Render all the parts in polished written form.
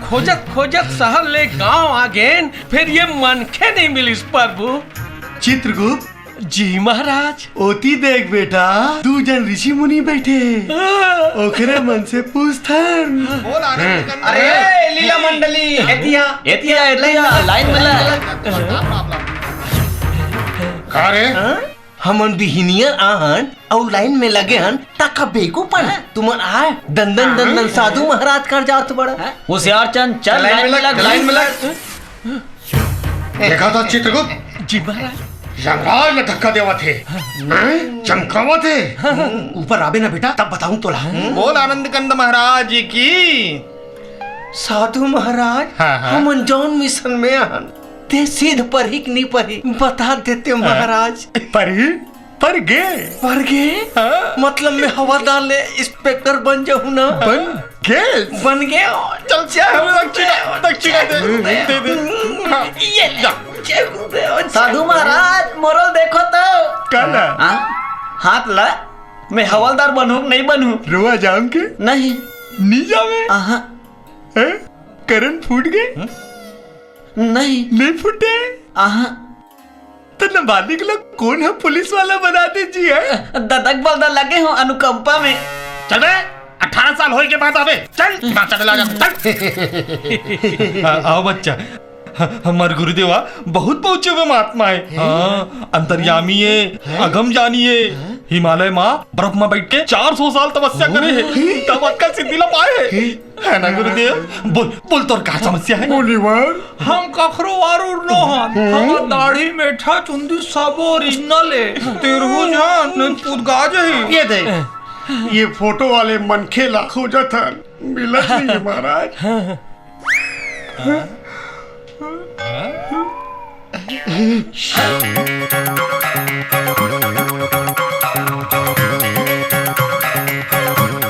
खोजत खोजत शहर ले गांव आ गए, फिर ये मनखे नहीं मिलिस प्रभु। चित्रगुप्त जी महाराज। ओती देख बेटा, 2 जन ऋषि मुनि बैठे, ओकरे मन से पूछथन। अरे लीला मंडली एतिया लाइन में का रे? हमन बिहिनियर आहन और लाइन में लगे हन ताका बेकूपन तुमन आए दंदन दंदन साधु महाराज कर जात बड़ा होशियार चंद चल लाइन में लग। देखा था चित्रगुप्त? जी महाराज। यमराज ने धक्का देवा थे, चमकावा थे। ऊपर आवे ना बेटा तब बताऊं तोला। बोल आनंद कंद महाराज की। साधु महाराज हमन जौन मिशन में आहन ते सीध पढ़ी कि नहीं पढ़ी बता देते महाराज। पर गे मतलब मैं हवादार ले इंस्पेक्टर बन जाऊं ना। बन गए। चल दक्षिणा दे। साधु महाराज मोरल देखो तो हाथ ला। मैं हवलदार बनूं नहीं बनूं? रुआ जाऊं के नहीं जावे। करंट फूट गए? नहीं फूटे। तो नाबालिग लोग कौन है पुलिस वाला बना दीजिए। ददक बलदा लगे हो अनुकंपा में। चल बे 18 साल होए के बाद आवे। चल चला जा चल। आओ बच्चा, हमारे गुरुदेवा बहुत पहुंचे हुए महात्मा है। अंतर्यामी है, अगम जानिए। हिमालय माँ बर्फ में बैठ के 400 साल तपस्या करे है, तब अक्कल सिद्धि ला पाए है ना गुरुदेव। बोल तोर क्या समस्या है? हम कखरो वारूर न हन, हम दाढ़ी मेठा चुंदी सब ओरिजिनल है। तेरहु जान पुदगा जही। ये देख, ये फोटो वाले मनखे लाखों जथन मिलत नहीं है महाराज।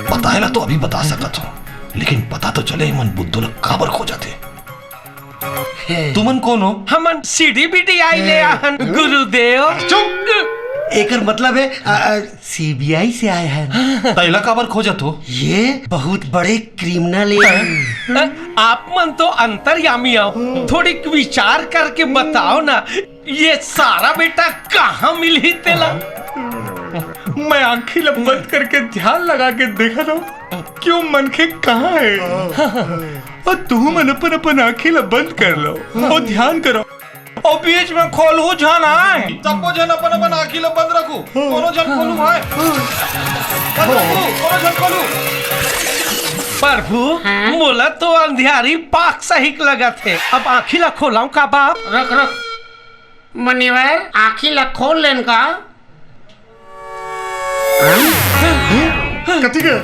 बताएला तो अभी बता सकता हूँ, लेकिन पता तो चले मन बुद्धू लोग काबर खो जाते। तुमन कौन हो? हमन सीढ़ी बीटी आई ले आहन गुरुदेव। चुप। एकर मतलब है सीबीआई से आए हैं। तैला काबर खोजत हो? ये बहुत बड़े क्रिमिनल है। आप मन तो अंतर्यामी आओ, थोड़ी विचार करके बताओ ना, ये सारा बेटा कहाँ मिली तेला? मैं आंखें बंद करके ध्यान लगा के देखा था क्यों मनखे कहाँ है। और तुम अपन आंखें बंद कर लो और ध्यान करो और बीच में खोलू जन आए। सबको जन अपन आंखें बंद रखो। कोनो जन खोलू भाई, कोनो जन खोलू। प्रभु मोला तो अंधियारी पाक सही लगा थे, अब आँखी ला खोलाऊं का बाप? रख मनिवर आँखी ला खोल लेन का। कथी के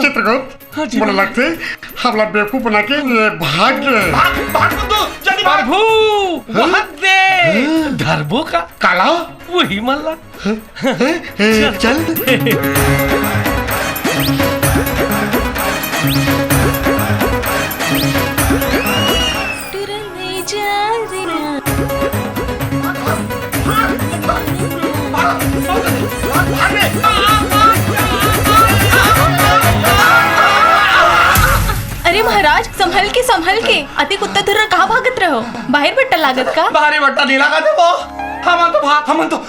चित्रगुप्त बोला लगते हमला बेवकूफ बना के ये भाग गए। प्रभु वहाँ दे धरबो का काला वही मल्ला। चल अरे महाराज संभल के अति कुत्ता धुर्रा कहाँ भागत रहो? बाहर बट्टा लागत का? बाहरी बट्टा नहीं लगा दे वो।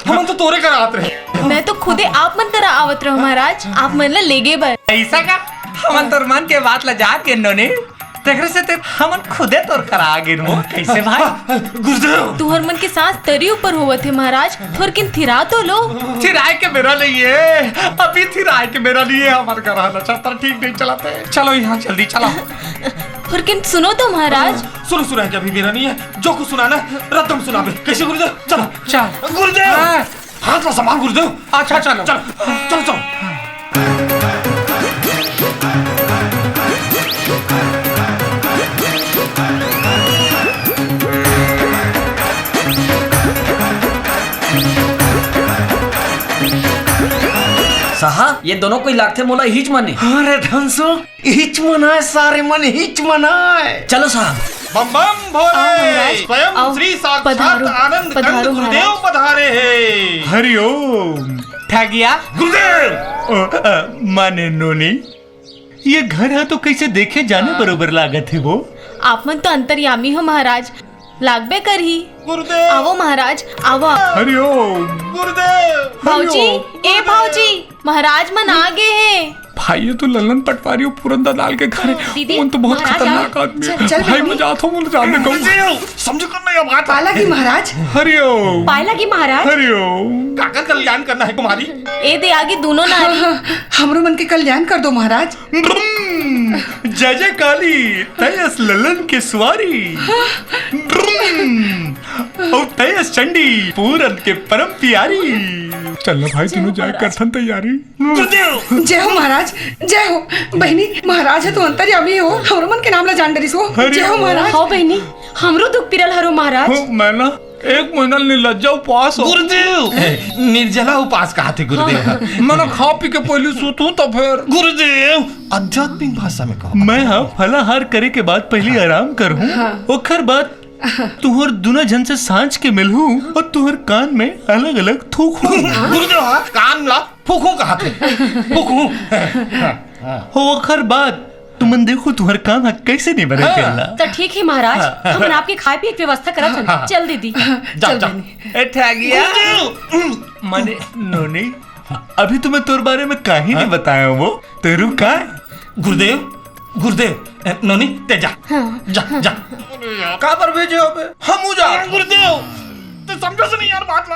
हमन तो तोरे कर आत रहे। मैं तो खुदे आप मन करा आवत रहो महाराज, आप मन ला ले गए बर। ऐसा का हमन तोर मन के बात ला जात के नोने तेरे से ते हमन खुदे तोर करा गिर मो। कैसे भाई? गुरुदेव तुहर मन के सांस तरी ऊपर होवत है महाराज, थोर किन थिरा तो लो। थिराए के मेरा लिए अभी थिराए के मेरा लिए हमारे घर आना चाहता ठीक नहीं चलाते। चलो यहाँ जल्दी चलो। थोर किन सुनो तो महाराज। सुनो है कि अभी मेरा नहीं है, जो कुछ सुनाना रद्दम सुनावे। कैसे गुरुदेव? चलो चल गुरुदेव हाथ ला संभाल गुरुदेव। अच्छा चलो चलो साहब ये दोनों कोई लागते मोला हिच मने। अरे धनसो हिच मनाए, सारे मन हिच मनाए। चलो साहब। बम बम भोले स्वयं श्री साक्षात आनंद कंद गुरुदेव पधारे हैं। हरिओम। ठगिया गुरुदेव माने नोनी ये घर है तो कैसे देखे जाने बरोबर लागत है वो। आप मन तो अंतर्यामी हो महाराज, लागबे करही। गुरुदेव आवो महाराज आवो। हरिओम। गुरुदेव भाऊजी, ए भाऊजी, महाराज मन आ गए हैं। भाई ये तो ललन पटवारी और पुरंदा लाल के घर है। दीदी, उन तो बहुत महाराज खतरनाक आओ। आदमी है। चल, चल भाई बेटी। मजा आता मुझे जानने को। गुरुदेव समझो करना ये बात। पाला की महाराज, हरिओम पाला की महाराज। हरिओम। काका कल्याण करना है तुम्हारी। ए दे आगे दोनों नारी। हमरो मन के कल्याण कर दो महाराज। जय जय काली, तयस ललन के सवारी। और तयस चंडी पूरन के परम प्यारी। चल भाई तीनों जाए करथन तैयारी। गुरुदेव जय हो महाराज, जय हो बहनी। महाराज है तो अंतर्यामी हो, हमरो मन के नाम ला जान डरिस हो। जय हो महाराज। हो बहनी, हमरो दुख पिरल हरो महाराज। मैं ना 1 महीना निर्लज्जा उपवास हो। गुरुदेव निर्जला उपास कहा थे गुरुदेव। मैंने खा पी के पहले सूतूं तो फिर गुरुदेव आध्यात्मिक भाषा में कहो। मैं हाँ फलाहार करे के बाद पहले आराम करूँ। ओखर बाद तुहर दुना जन से सांझ के मिलूं और तुहर कान में अलग अलग थूकूं। गुरुदेव हाँ, कान ला फूकू कहा थे। फूकू ओखर बाद तुमन देखो तुहर काम है कैसे नहीं बने करला। तो ठीक है महाराज, हम आपके खाए पिए की व्यवस्था करत हन। चल दीदी। जा जा। माने नोनी अभी तुम्हें तोर बारे में काहे नहीं बताया वो तेरू का। गुरुदेव गुरुदेव नोनी ते जा जा जा। का पर भेजे हो बे? हमू जा। गुरुदेव तो समझो से नहीं यार बात ला।